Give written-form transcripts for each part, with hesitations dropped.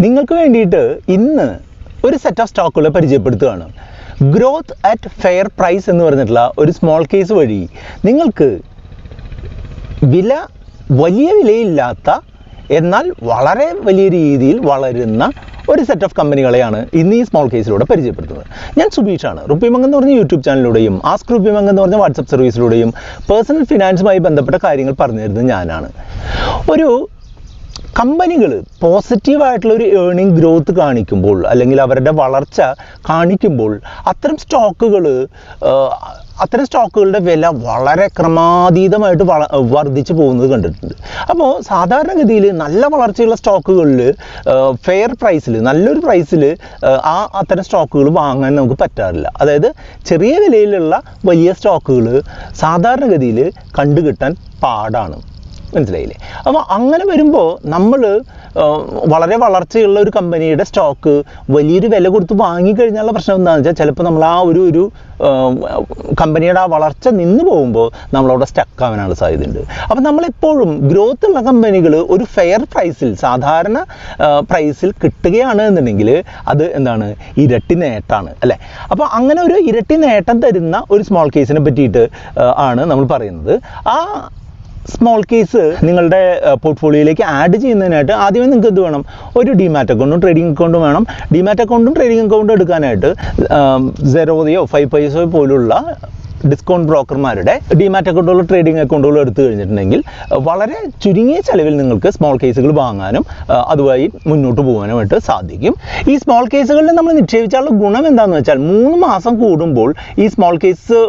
നിങ്ങൾക്ക് വേണ്ടിയിട്ട് ഇന്ന് ഒരു സെറ്റ് ഓഫ് സ്റ്റോക്കുകളെ പരിചയപ്പെടുത്തുകയാണ്. ഗ്രോത്ത് അറ്റ് ഫെയർ പ്രൈസ് എന്ന് പറഞ്ഞിട്ടുള്ള ഒരു സ്മോൾ കേസ് വഴി നിങ്ങൾക്ക് വലിയ വിലയില്ലാത്ത എന്നാൽ വളരെ വലിയ രീതിയിൽ വളരുന്ന ഒരു സെറ്റ് ഓഫ് കമ്പനികളെയാണ് ഇന്ന് ഈ സ്മോൾ കേസിലൂടെ പരിചയപ്പെടുത്തുന്നത്. ഞാൻ സുബീഷാണ്. RupeeMonk എന്ന് പറഞ്ഞ യൂട്യൂബ് ചാനലിലൂടെയും ആസ്ക് RupeeMonk എന്ന് പറഞ്ഞ വാട്സപ്പ് സർവീസിലൂടെയും പേഴ്സണൽ ഫിനാൻസുമായി ബന്ധപ്പെട്ട കാര്യങ്ങൾ പറഞ്ഞു തരുന്നത് ഞാനാണ്. ഒരു കമ്പനികൾ പോസിറ്റീവായിട്ടുള്ളൊരു ഏർണിംഗ് ഗ്രോത്ത് കാണിക്കുമ്പോൾ അല്ലെങ്കിൽ അവരുടെ വളർച്ച കാണിക്കുമ്പോൾ അത്തരം സ്റ്റോക്കുകളുടെ വില വളരെ ക്രമാതീതമായിട്ട് വർദ്ധിച്ചു പോകുന്നത് കണ്ടിട്ടുണ്ട്. അപ്പോൾ സാധാരണഗതിയിൽ നല്ല വളർച്ചയുള്ള സ്റ്റോക്കുകളിൽ ഫെയർ പ്രൈസിൽ നല്ലൊരു പ്രൈസിൽ അത്തരം സ്റ്റോക്കുകൾ വാങ്ങാൻ നമുക്ക് പറ്റാറില്ല. അതായത് ചെറിയ വിലയിലുള്ള വലിയ സ്റ്റോക്കുകൾ സാധാരണഗതിയിൽ കണ്ടുകിട്ടാൻ പാടാണ്. മനസ്സിലായില്ലേ? അപ്പോൾ അങ്ങനെ വരുമ്പോൾ നമ്മൾ വളരെ വളർച്ചയുള്ള ഒരു കമ്പനിയുടെ സ്റ്റോക്ക് വലിയൊരു വില കൊടുത്ത് വാങ്ങിക്കഴിഞ്ഞാലുള്ള പ്രശ്നം എന്താണെന്ന് വെച്ചാൽ ചിലപ്പോൾ നമ്മൾ ആ ഒരു കമ്പനിയുടെ ആ വളർച്ച നിന്ന് പോകുമ്പോൾ നമ്മളവിടെ സ്റ്റക്ക് ആവാനുള്ള സാധ്യതയുണ്ട്. അപ്പോൾ നമ്മളെപ്പോഴും ഗ്രോത്ത് ഉള്ള കമ്പനികൾ ഒരു ഫെയർ പ്രൈസിൽ സാധാരണ പ്രൈസിൽ കിട്ടുകയാണ് എന്നുണ്ടെങ്കിൽ അത് എന്താണ് ഇരട്ടി നേട്ടമാണ് അല്ലേ? അപ്പോൾ അങ്ങനെ ഒരു ഇരട്ടി നേട്ടം തരുന്ന ഒരു സ്മോൾ കേസിനെ പറ്റിയിട്ട് ആണ് നമ്മൾ പറയുന്നത്. ആ സ്മോൾ കേസ് നിങ്ങളുടെ പോർട്ട്ഫോളിയോയിലേക്ക് ആഡ് ചെയ്യുന്നതിനായിട്ട് ആദ്യമേ നിങ്ങൾക്ക് എന്ത് വേണം? ഒരു ഡിമാറ്റ് അക്കൗണ്ടും ട്രേഡിംഗ് അക്കൗണ്ടും വേണം. ഡിമാറ്റ് അക്കൗണ്ടും ട്രേഡിംഗ് അക്കൗണ്ടും എടുക്കാനായിട്ട് Zerodhaയോ 5paisa പോലുള്ള ഡിസ്കൗണ്ട് ബ്രോക്കർമാരുടെ ഡിമാറ്റ് അക്കൗണ്ടുകളോ ട്രേഡിംഗ് അക്കൗണ്ടുകളോ എടുത്തു കഴിഞ്ഞിട്ടുണ്ടെങ്കിൽ വളരെ ചുരുങ്ങിയ ചെലവിൽ നിങ്ങൾക്ക് സ്മോൾ കേസുകൾ വാങ്ങാനും അതുവഴി മുന്നോട്ട് പോകാനുമായിട്ട് സാധിക്കും. ഈ സ്മോൾ കേസുകളിൽ നമ്മൾ നിക്ഷേപിച്ചാലുള്ള ഗുണം എന്താണെന്ന് വെച്ചാൽ 3 മാസം കൂടുമ്പോൾ ഈ സ്മോൾ കേസ്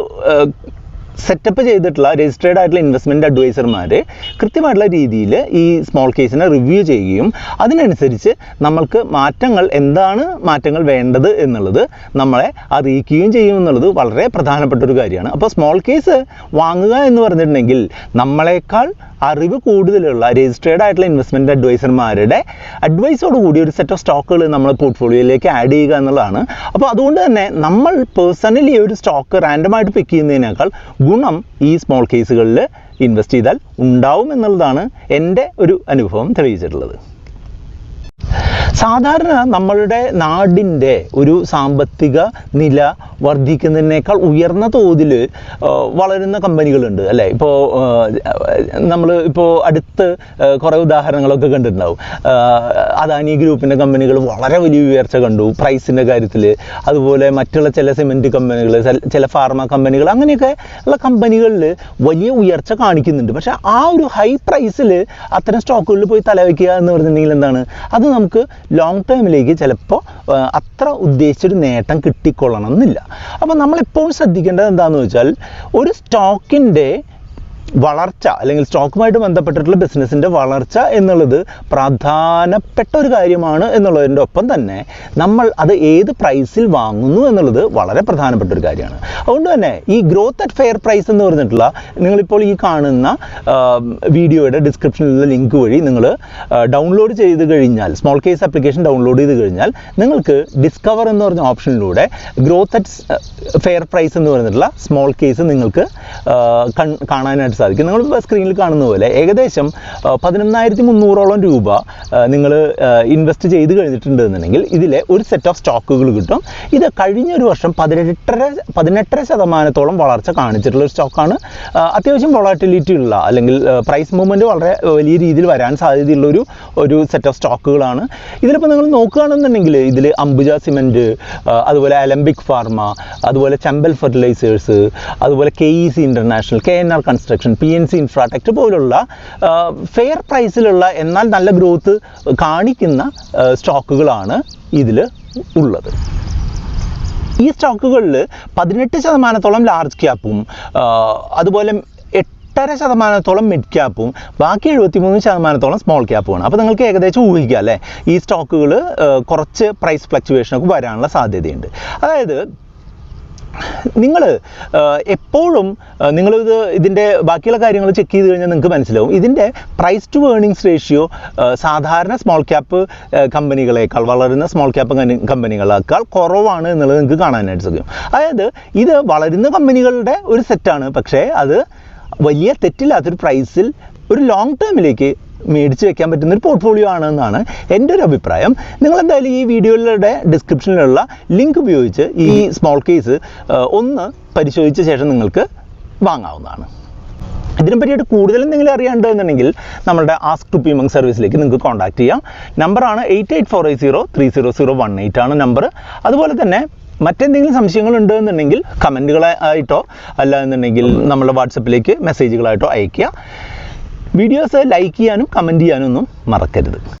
സെറ്റപ്പ് ചെയ്തിട്ടുള്ള രജിസ്റ്റേർഡ് ആയിട്ടുള്ള ഇൻവെസ്റ്റ്മെൻറ്റ് അഡ്വൈസർമാർ കൃത്യമായിട്ടുള്ള രീതിയിൽ ഈ സ്മോൾ കേസിനെ റിവ്യൂ ചെയ്യുകയും അതിനനുസരിച്ച് നമ്മൾക്ക് എന്താണ് മാറ്റങ്ങൾ വേണ്ടത് എന്നുള്ളത് നമ്മളെ അറിയിക്കുകയും ചെയ്യും എന്നുള്ളത് വളരെ പ്രധാനപ്പെട്ട ഒരു കാര്യമാണ്. അപ്പോൾ സ്മോൾ കേസ് വാങ്ങുക എന്ന് പറഞ്ഞിട്ടുണ്ടെങ്കിൽ നമ്മളെക്കാൾ അറിവ് കൂടുതലുള്ള രജിസ്റ്റേർഡ് ആയിട്ടുള്ള ഇൻവെസ്റ്റ്മെൻറ്റ് അഡ്വൈസർമാരുടെ അഡ്വൈസോട് കൂടി ഒരു സെറ്റ് ഓഫ് സ്റ്റോക്കുകൾ നമ്മൾ പോർട്ട്ഫോളിയോയിലേക്ക് ആഡ് ചെയ്യുക എന്നുള്ളതാണ്. അപ്പോൾ അതുകൊണ്ട് തന്നെ നമ്മൾ പേഴ്സണലി ഒരു സ്റ്റോക്ക് റാൻഡമായിട്ട് പിക്ക് ചെയ്യുന്നതിനേക്കാൾ ഗുണം ഈ സ്മോൾ കേസുകളിൽ ഇൻവെസ്റ്റ് ചെയ്താൽ ഉണ്ടാവും എന്നുള്ളതാണ് എൻ്റെ ഒരു അനുഭവം തെളിയിച്ചിട്ടുള്ളത്. സാധാരണ നമ്മളുടെ നാടിൻ്റെ ഒരു സാമ്പത്തിക നില വർദ്ധിക്കുന്നതിനേക്കാൾ ഉയർന്ന തോതിൽ വളരുന്ന കമ്പനികളുണ്ട് അല്ലേ? ഇപ്പോൾ അടുത്ത് കുറേ ഉദാഹരണങ്ങളൊക്കെ കണ്ടിട്ടുണ്ടാവും. അദാനി ഗ്രൂപ്പിൻ്റെ കമ്പനികൾ വളരെ വലിയ ഉയർച്ച കണ്ടു പ്രൈസിൻ്റെ കാര്യത്തിൽ. അതുപോലെ മറ്റുള്ള ചില സിമെൻറ്റ് കമ്പനികൾ, ചില ഫാർമ കമ്പനികൾ, അങ്ങനെയൊക്കെ ഉള്ള കമ്പനികളിൽ വലിയ ഉയർച്ച കാണിക്കുന്നുണ്ട്. പക്ഷേ ആ ഒരു ഹൈ പ്രൈസിൽ അത്തരം സ്റ്റോക്കുകളിൽ പോയി തലവയ്ക്കുക എന്ന് പറഞ്ഞിട്ടുണ്ടെങ്കിൽ എന്താണ്? അത് നമുക്ക് ലോങ് ടേമിലേക്ക് ചിലപ്പോൾ അത്ര ഉദ്ദേശിച്ചൊരു നേട്ടം കിട്ടിക്കൊള്ളണം എന്നില്ല. അപ്പോൾ നമ്മളെപ്പോഴും ശ്രദ്ധിക്കേണ്ടത് എന്താണെന്ന് വെച്ചാൽ ഒരു സ്റ്റോക്കിൻ്റെ വളർച്ച അല്ലെങ്കിൽ സ്റ്റോക്കുമായിട്ട് ബന്ധപ്പെട്ടിട്ടുള്ള ബിസിനസ്സിൻ്റെ വളർച്ച എന്നുള്ളത് പ്രധാനപ്പെട്ട ഒരു കാര്യമാണ് എന്നുള്ളതിൻ്റെ ഒപ്പം തന്നെ നമ്മൾ അത് ഏത് പ്രൈസിൽ വാങ്ങുന്നു എന്നുള്ളത് വളരെ പ്രധാനപ്പെട്ട ഒരു കാര്യമാണ്. അതുകൊണ്ട് തന്നെ ഈ ഗ്രോത്ത് അറ്റ് ഫെയർ പ്രൈസ് എന്ന് പറഞ്ഞിട്ടുള്ള നിങ്ങളിപ്പോൾ ഈ കാണുന്ന വീഡിയോയുടെ ഡിസ്ക്രിപ്ഷനിലുള്ള ലിങ്ക് വഴി നിങ്ങൾ ഡൗൺലോഡ് ചെയ്ത് കഴിഞ്ഞാൽ, സ്മോൾ കേസ് ആപ്ലിക്കേഷൻ ഡൗൺലോഡ് ചെയ്ത് കഴിഞ്ഞാൽ നിങ്ങൾക്ക് ഡിസ്കവർ എന്ന് പറഞ്ഞ ഓപ്ഷനിലൂടെ ഗ്രോത്ത് അറ്റ് ഫെയർ പ്രൈസ് എന്ന് പറഞ്ഞിട്ടുള്ള സ്മോൾ കേസ് നിങ്ങൾക്ക് കാണാനായിട്ട് സാധിക്കും. നിങ്ങൾ സ്ക്രീനിൽ കാണുന്ന പോലെ ഏകദേശം 11,300 രൂപ നിങ്ങൾ ഇൻവെസ്റ്റ് ചെയ്ത് കഴിഞ്ഞിട്ടുണ്ടെന്നുണ്ടെങ്കിൽ ഇതിലെ ഒരു സെറ്റ് ഓഫ് സ്റ്റോക്കുകൾ കിട്ടും. ഇത് കഴിഞ്ഞൊരു വർഷം 18% വളർച്ച കാണിച്ചിട്ടുള്ള ഒരു സ്റ്റോക്കാണ്. അത്യാവശ്യം വോളാറ്റിലിറ്റി ഉള്ള അല്ലെങ്കിൽ പ്രൈസ് മൂവ്മെൻറ്റ് വളരെ വലിയ രീതിയിൽ വരാൻ സാധ്യതയുള്ള ഒരു സെറ്റ് ഓഫ് സ്റ്റോക്കുകളാണ്. ഇതിലിപ്പോൾ നിങ്ങൾ നോക്കുകയാണെന്നുണ്ടെങ്കിൽ ഇതിൽ അംബുജ സിമെൻറ്റ്, അതുപോലെ അലംബിക് ഫാർമ, അതുപോലെ ചമ്പൽ ഫെർട്ടിലൈസേഴ്സ്, അതുപോലെ KEC international, KNR construction, PNC Infratech പോലുള്ള ഫെയർ പ്രൈസിലുള്ള എന്നാൽ നല്ല ഗ്രോത്ത് കാണിക്കുന്ന സ്റ്റോക്കുകളാണ് ഇതിൽ ഉള്ളത്. ഈ സ്റ്റോക്കുകളിൽ 18% ലാർജ് ക്യാപ്പും അതുപോലെ 8.5% മിഡ് ക്യാപ്പും ബാക്കി 73% സ്മോൾ ക്യാപ്പുമാണ്. അപ്പോൾ നിങ്ങൾക്ക് ഏകദേശം ഊഹിക്കുക അല്ലേ, ഈ സ്റ്റോക്കുകൾ കുറച്ച് പ്രൈസ് ഫ്ലക്ച്വേഷനൊക്കെ വരാനുള്ള സാധ്യതയുണ്ട്. അതായത് നിങ്ങൾ എപ്പോഴും ഇതിൻ്റെ ബാക്കിയുള്ള കാര്യങ്ങൾ ചെക്ക് ചെയ്ത് കഴിഞ്ഞാൽ നിങ്ങൾക്ക് മനസ്സിലാവും ഇതിൻ്റെ പ്രൈസ് ടു ഏർണിങ്സ് റേഷ്യോ സാധാരണ സ്മോൾ ക്യാപ്പ് കമ്പനികളേക്കാൾ, വളരുന്ന സ്മോൾ ക്യാപ്പ് കമ്പനികളേക്കാൾ കുറവാണ് എന്നുള്ളത് നിങ്ങൾക്ക് കാണാനായിട്ട് സാധിക്കും. അതായത് ഇത് വളരുന്ന കമ്പനികളുടെ ഒരു സെറ്റാണ്, പക്ഷേ അത് വലിയ തെറ്റില്ലാത്തൊരു പ്രൈസിൽ ഒരു ലോങ് ടേമിലേക്ക് മേടിച്ച് വെക്കാൻ പറ്റുന്ന ഒരു പോർട്ട്ഫോളിയോ ആണെന്നാണ് എൻ്റെ ഒരു അഭിപ്രായം. നിങ്ങളെന്തായാലും ഈ വീഡിയോയുടെ ഡിസ്ക്രിപ്ഷനിലുള്ള ലിങ്ക് ഉപയോഗിച്ച് ഈ സ്മോൾ കേസ് ഒന്ന് പരിശോധിച്ച ശേഷം നിങ്ങൾക്ക് വാങ്ങാവുന്നതാണ്. ഇതിനെ പറ്റിയിട്ട് കൂടുതൽ എന്തെങ്കിലും അറിയാണ്ടെന്നുണ്ടെങ്കിൽ നമ്മുടെ ആസ്ക് RupeeMonk സർവീസിലേക്ക് നിങ്ങൾക്ക് കോൺടാക്ട് ചെയ്യാം. നമ്പറാണ് 8848030018 ആണ് നമ്പർ. അതുപോലെ തന്നെ മറ്റെന്തെങ്കിലും സംശയങ്ങളുണ്ട് എന്നുണ്ടെങ്കിൽ കമൻറ്റുകളായിട്ടോ അല്ല എന്നുണ്ടെങ്കിൽ നമ്മുടെ വാട്സപ്പിലേക്ക് മെസ്സേജുകളായിട്ടോ അയയ്ക്കുക. വീഡിയോസ് ലൈക്ക് ചെയ്യാനും കമൻറ്റ് ചെയ്യാനും ഒന്നും മറക്കരുത്.